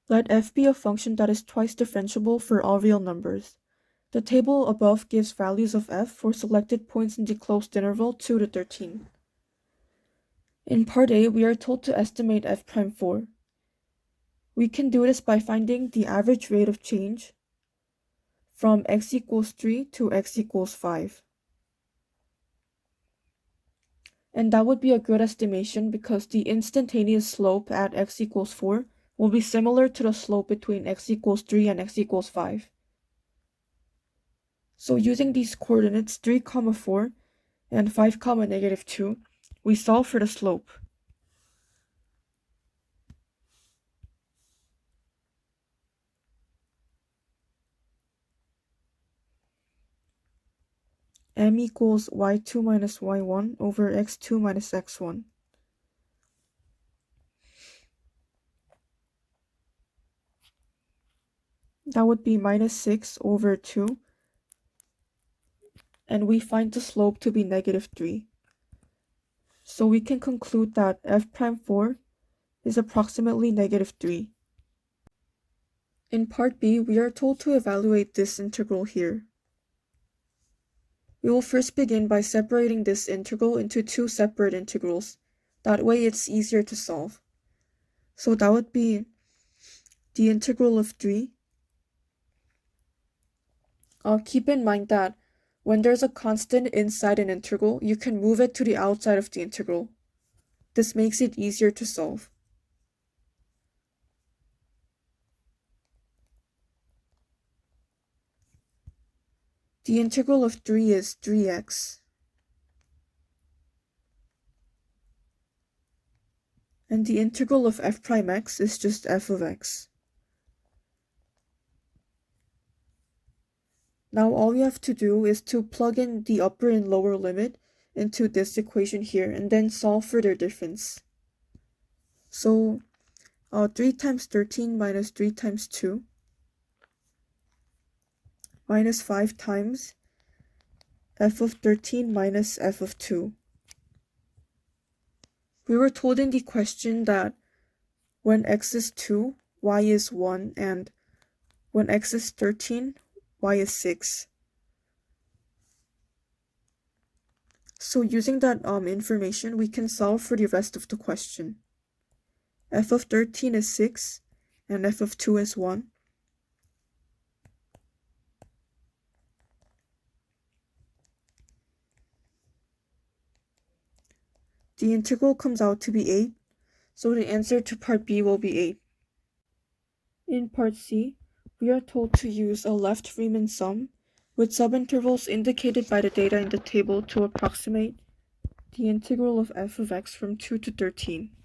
Let f be a function that is twice differentiable for all real numbers. The table above gives values of f for selected points in the closed interval 2 to 13. In part A, we are told to estimate f'4. We can do this by finding the average rate of change from x equals 3 to x equals 5. And that would be a good estimation because the instantaneous slope at x equals 4 will be similar to the slope between x equals 3 and x equals 5. So using these coordinates 3, 4 and 5, -2, we solve for the slope. M equals y2 minus y1 over x2 minus x1. That would be minus 6 over 2. And we find the slope to be -3. So we can conclude that f'4 is approximately -3. In part B, we are told to evaluate this integral here. We will first begin by separating this integral into two separate integrals. That way it's easier to solve. So that would be the integral of 3. Keep in mind that when there's a constant inside an integral, you can move it to the outside of the integral. This makes it easier to solve. The integral of 3 is 3x. And the integral of f'(x) is just f of x. Now all you have to do is to plug in the upper and lower limit into this equation here and then solve for their difference. So 3 times 13 minus 3 times 2 minus 5 times f of 13 minus f of 2. We were told in the question that when x is 2, y is 1, and when x is 13, y is 6. So using that information, we can solve for the rest of the question. F of 13 is 6, and f of 2 is 1. The integral comes out to be 8, so the answer to part B will be 8. In part C, we are told to use a left Riemann sum with subintervals indicated by the data in the table to approximate the integral of f of x from 2 to 13.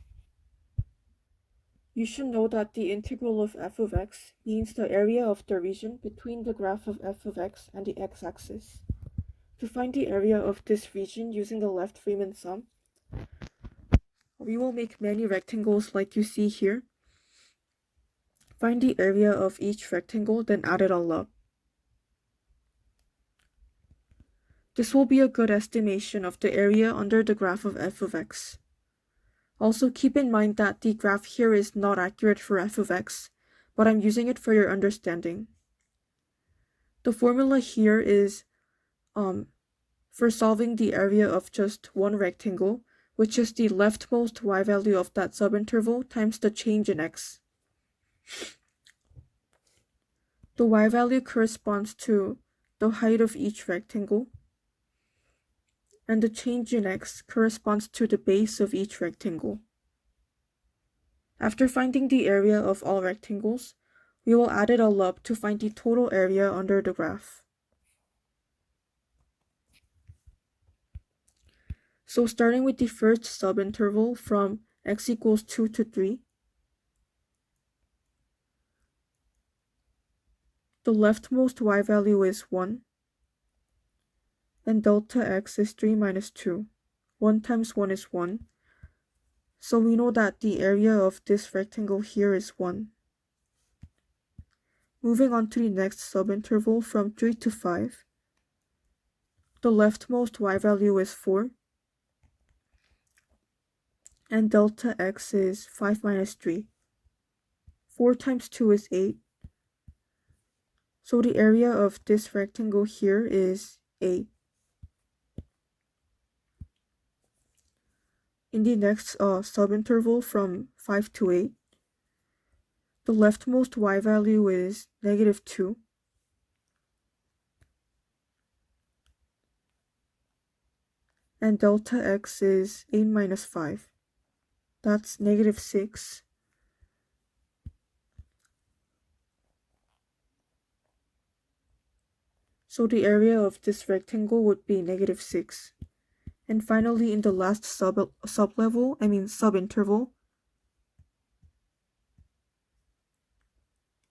You should know that the integral of f of x means the area of the region between the graph of f of x and the x-axis. To find the area of this region using the left Riemann sum, we will make many rectangles like you see here. Find the area of each rectangle, then add it all up. This will be a good estimation of the area under the graph of f of x. Also keep in mind that the graph here is not accurate for f of x, but I'm using it for your understanding. The formula here is for solving the area of just one rectangle, which is the leftmost y value of that subinterval times the change in x. The y value corresponds to the height of each rectangle, and the change in x corresponds to the base of each rectangle. After finding the area of all rectangles, we will add it all up to find the total area under the graph. So starting with the first subinterval from x equals 2 to 3, the leftmost y value is 1, and delta x is 3 minus 2. 1 times 1 is 1. So we know that the area of this rectangle here is 1. Moving on to the next subinterval from 3 to 5, the leftmost y value is 4, and delta x is 5 minus 3. 4 times 2 is 8. So the area of this rectangle here is 8. In the next subinterval from 5 to 8, the leftmost y value is -2. And delta x is 8 minus 5. That's -6. So the area of this rectangle would be -6. And finally, in the last subinterval,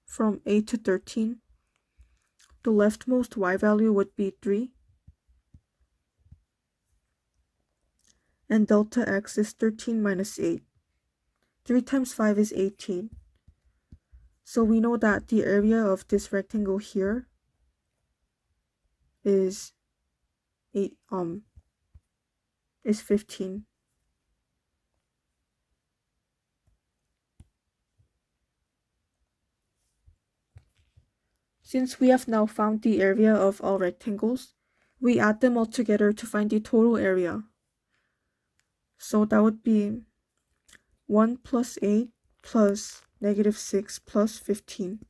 from 8 to 13, the leftmost y value would be 3. And delta x is 13 minus 8. 3 times 5 is 18. So we know that the area of this rectangle here is 15. Since we have now found the area of all rectangles, we add them all together to find the total area. So that would be 1 plus 8 plus -6 plus 15.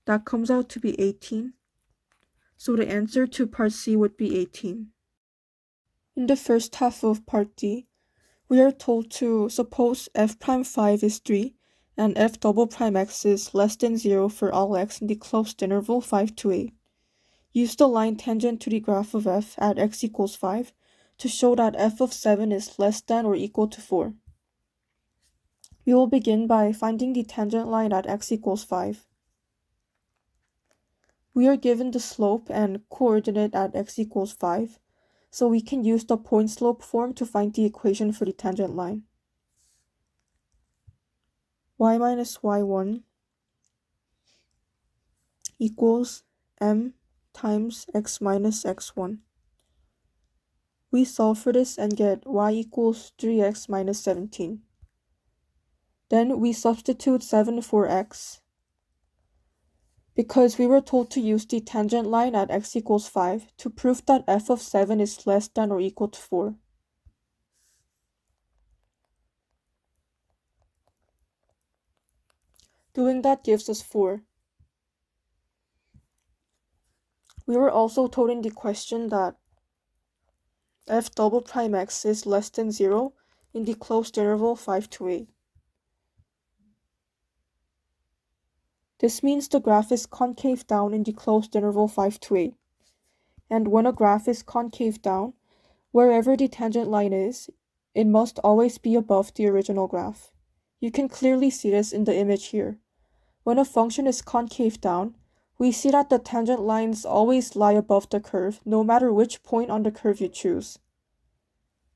That comes out to be 18. So the answer to part C would be 18. In the first half of part D, we are told to suppose f prime 5 is 3 and f double prime x is less than 0 for all x in the closed interval 5 to 8. Use the line tangent to the graph of f at x equals 5 to show that f of 7 is less than or equal to 4. We will begin by finding the tangent line at x equals 5. We are given the slope and coordinate at x equals 5, so we can use the point slope form to find the equation for the tangent line. Y minus y1 equals m times x minus x1. We solve for this and get y equals 3x minus 17. Then we substitute 7 for x. Because we were told to use the tangent line at x equals 5 to prove that f of 7 is less than or equal to 4. Doing that gives us 4. We were also told in the question that f double prime x is less than 0 in the closed interval 5 to 8. This means the graph is concave down in the closed interval 5 to 8. And when a graph is concave down, wherever the tangent line is, it must always be above the original graph. You can clearly see this in the image here. When a function is concave down, we see that the tangent lines always lie above the curve, no matter which point on the curve you choose.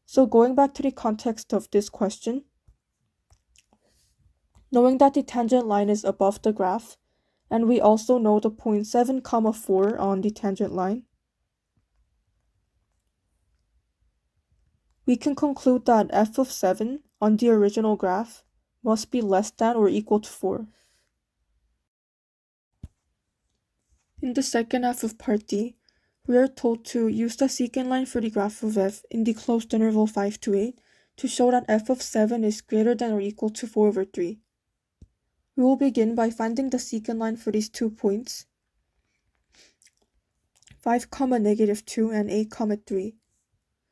So going back to the context of this question, knowing that the tangent line is above the graph, and we also know the point 7, 4 on the tangent line, we can conclude that f of 7 on the original graph must be less than or equal to 4. In the second half of part D, we are told to use the secant line for the graph of f in the closed interval 5 to 8 to show that f of 7 is greater than or equal to 4 over 3. We will begin by finding the secant line for these 2 points, 5, -2 and 8, 3.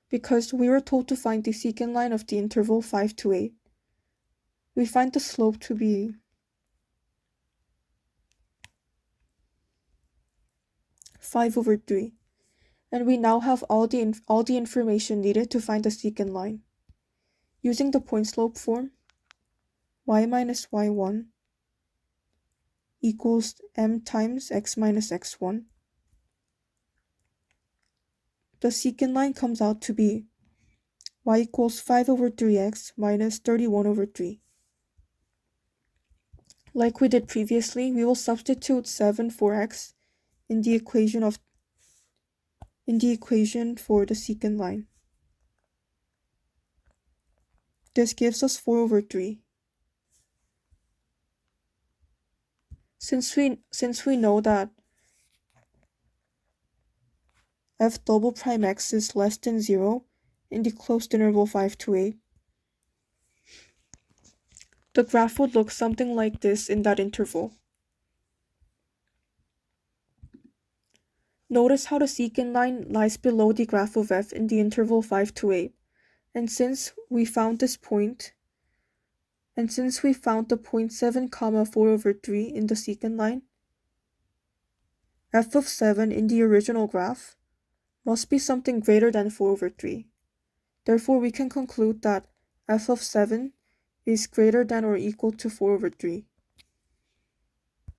Because we were told to find the secant line of the interval 5 to 8. We find the slope to be 5 over 3. And we now have all the information needed to find the secant line. Using the point slope form, y minus y1 equals m times x minus x1. The secant line comes out to be y equals 5 over 3x minus 31 over 3. Like we did previously, we will substitute 7 for x in the equation for the secant line. This gives us 4 over 3. Since we know that f double prime x is less than 0 in the closed interval 5 to 8, the graph would look something like this in that interval. Notice how the secant line lies below the graph of f in the interval 5 to 8, and since we found the point 7, 4/3 in the secant line, f of 7 in the original graph must be something greater than 4/3. Therefore, we can conclude that f of 7 is greater than or equal to 4/3.